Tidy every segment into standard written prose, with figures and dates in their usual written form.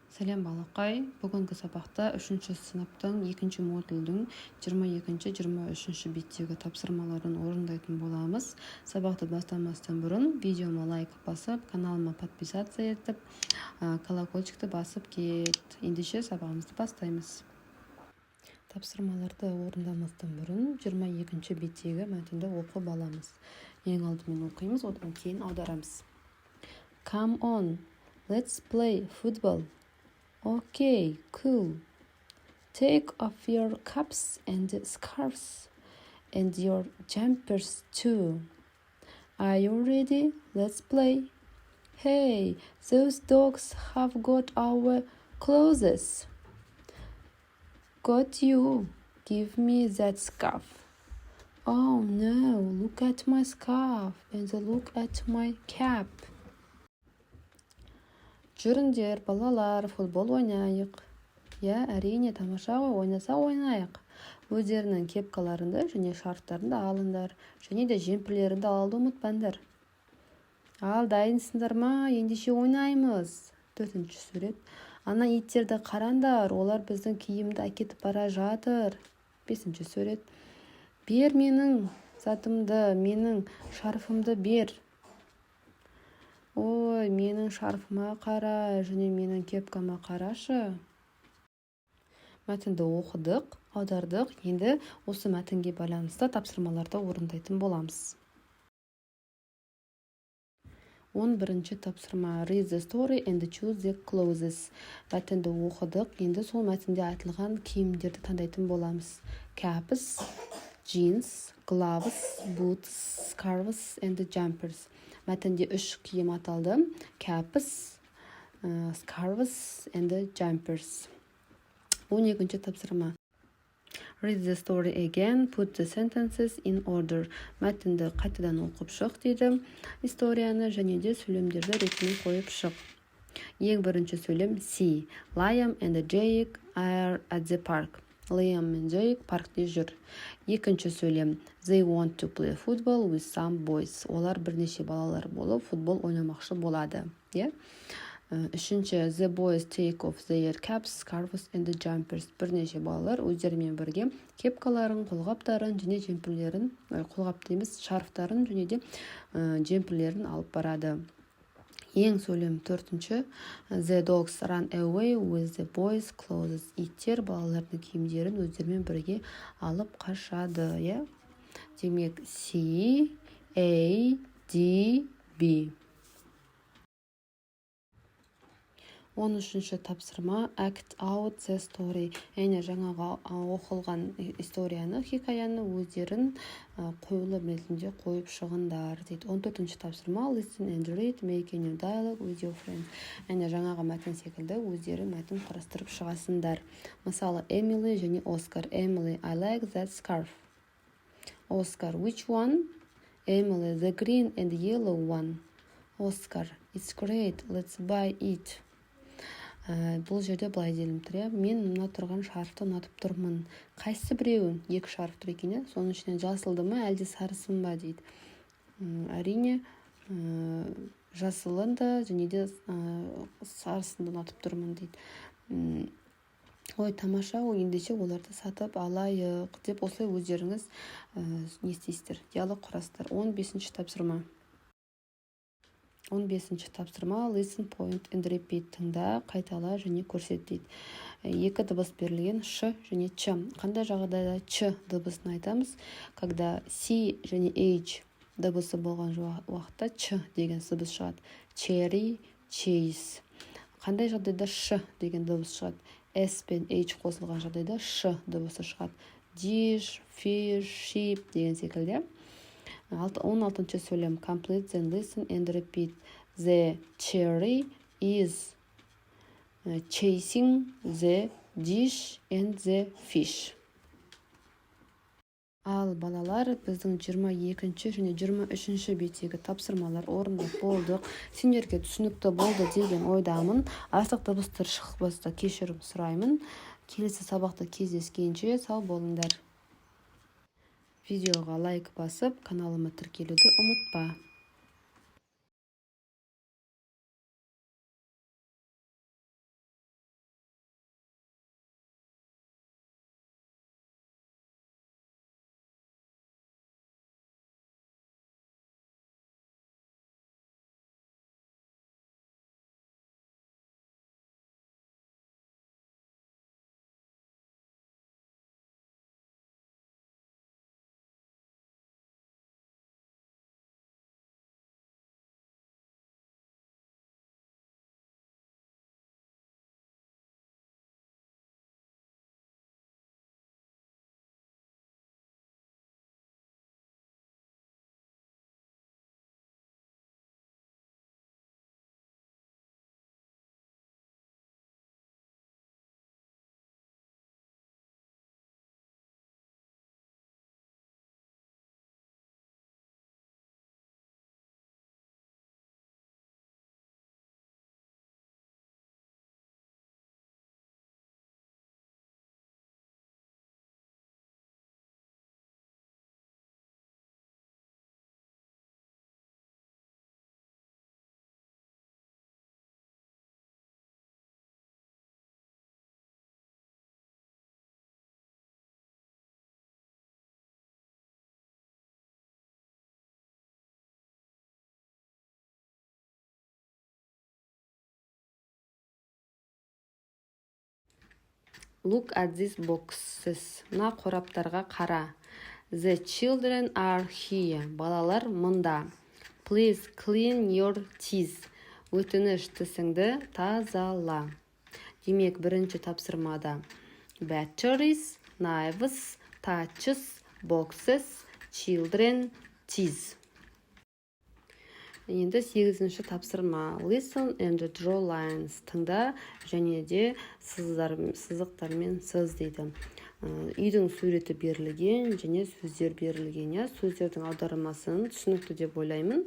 Сәлем балақай, бүгінгі сабақта 3-ші сыныптың 2-ші модульдің 22-23 беттегі тапсырмаларын орындайтын боламыз. Сабақты бастамастан бұрын видеома лайк басып, каналыма подписаться етіп, колокольчикті басып кет. Ендеше сабағымызды бастаймыз. Тапсырмаларды орындамастан бұрын 22-ші беттегі мәтінді оқып аламыз. Ең алдымен оқимыз, одан кейін аударамыз. Come on, let's play football. Okay, cool. Take off your caps and scarves and your jumpers too. Are you ready? Let's play. Hey, those dogs have got our clothes. Got you. Give me that scarf. Oh no, look at my scarf and look at my cap. Жүріңдер, балалар, футбол ойнайық. Әрине, тамаша ғой, ойнаса ойнайық. Өздерінің кепкаларында және шарфтарында алыңдар, және де жемпірлерінде алуды ұмытпаңдар. Ал дайынсыңдар ма? Ендеше ойнаймыз. 4-ші сурет. Ана иттерді қараңдар, олар біздің киімді әкетіп бара жатыр. 5-ші сурет. Бер менің затымды, менің шарфымды бер. Ой, менің шарфыма қара, және менің кепкама қарашы. Мәтінді оқыдық, аудардық. Енді осы мәтінге байланысты тапсырмаларды орындайтын боламыз. 11-ші тапсырма. Read the story and choose the clothes. Мәтінді оқыдық. Енді сол мәтінде айтылған киімдерді таңдайтын боламыз. Caps, jeans, gloves, boots, scarves and jumpers. Мәтінде 3 киім аталды. Caps, scarves and jumpers. 12-ші тапсырма. Read the story again, put the sentences in order. Мәтінді қайтадан оқып шық дейді. Историяны және де сөйлемдерді ретіне қойып шық. Ең бірінші сөйлем see. Liam and Jake are at the park. Liam мен Jake паркте жүр. Екінші сөйлем they want to play football with some boys. Олар бірнеше балалар болып футбол ойнамақшы болады. Үшінші the boys take off their caps, scarves and jumpers. Бірнеше балалар өздерімен бірге кепкаларын, қолғаптарын және жемпірлерін, қолғап дейміз, шарфтарын және де жемпірлерін алып барады. Ең сөйлем 4-ші the dogs run away with the boys' clothes. Иттер балалардың киімдерін өздерімен бірге алып қашады. Демек C, A, D, B. 13-ші тапсырма act out the story. Әне жаңаға оқылған историяны, хикаяны өздерін қойлы мәтінде қойып шығындар дейді. 14-ші тапсырма listen and read, make a new dialogue with your friends. Әне жаңаға мәтін секілді өздері мәтін қарастырып шығасындар. Мысалы Emily және Oscar. Emily, I like that scarf. Oscar, which one? Emily, the green and yellow one. Oscar, it's great, let's buy it. Бұл жерде былай делім тұр. Мен мына тұрған шарфты ұнатып тұрмын. Қайсы біреуін? 2 шарф тұр екен, соның ішінен жасылды ма, әлде сарысын ба дейді. Әрине, жасылында және де сарысынды ұнатып тұрмын дейді. Ой, тамаша, ендеше оларды сатып алайық деп осылай өздеріңіз не істейсіздер? Диалог құрасыздар. 15-ші тапсырма. 15-ші тапсырма listen, point and repeat. Тыңда, қайтала және көрсет дейді. 2 дыбыс берілген ш және ч. Қандай жағдайда ч дыбысын айтамыз? Когда C және H дыбысы болған уақытта ч деген дыбыс шығады. Cherry, cheese. Қандай жағдайда ш деген дыбыс шығады? S пен H қосылған жағдайда ш дыбысы шығады. Dish, fish, sheep деген секілді. 16-ші сөйлем complete, then listen and repeat. The cherry is chasing the dish and the fish. Ал балалар, біздің 22-ші және 23-ші беттегі тапсырмалар орындап болдық. Сендерге түсінікті болды деген ойдамын. Артық дыбыстар шықпаса кешірім сұраймын. Келесі сабақта кездескенше сау болыңдар. Видеоға лайк басып, каналыма тіркелуді ұмытпа. Look at these boxes. Мына қораптарға қара. The children are here. Балалар мұнда. Please clean your teeth. Өтініш тісіңді тазала. Демек, бірінші тапсырмада batteries, knives, touches, boxes, children, teeth. Енді 8-ші тапсырма listen and draw lines. Тыңда және де сызықтармен сыз дейді. Үйдің суреті берілген және сөздер берілген. Сөздердің аудармасын түсінікті деп ойлаймын.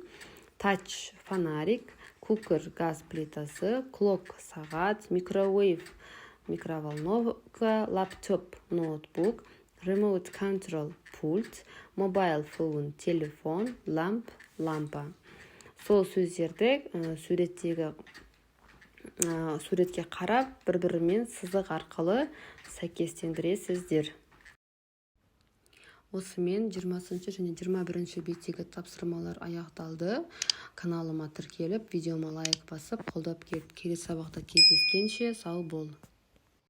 Touch фонарик, cooker газ плитасы, clock сағат, microwave микроволновка, laptop ноутбук, remote control пульт, mobile phone телефон, lamp лампа. Сол сөздерді суретке қарап, бір-бірімен сызық арқылы сәйкестендіресіздер. Осымен 20-шы және 21-ші беттегі тапсырмалар аяқталды. Каналыма тіркеліп, видеома лайк басып, қолдап келіп, келесі сабақта кездескенше сау бол.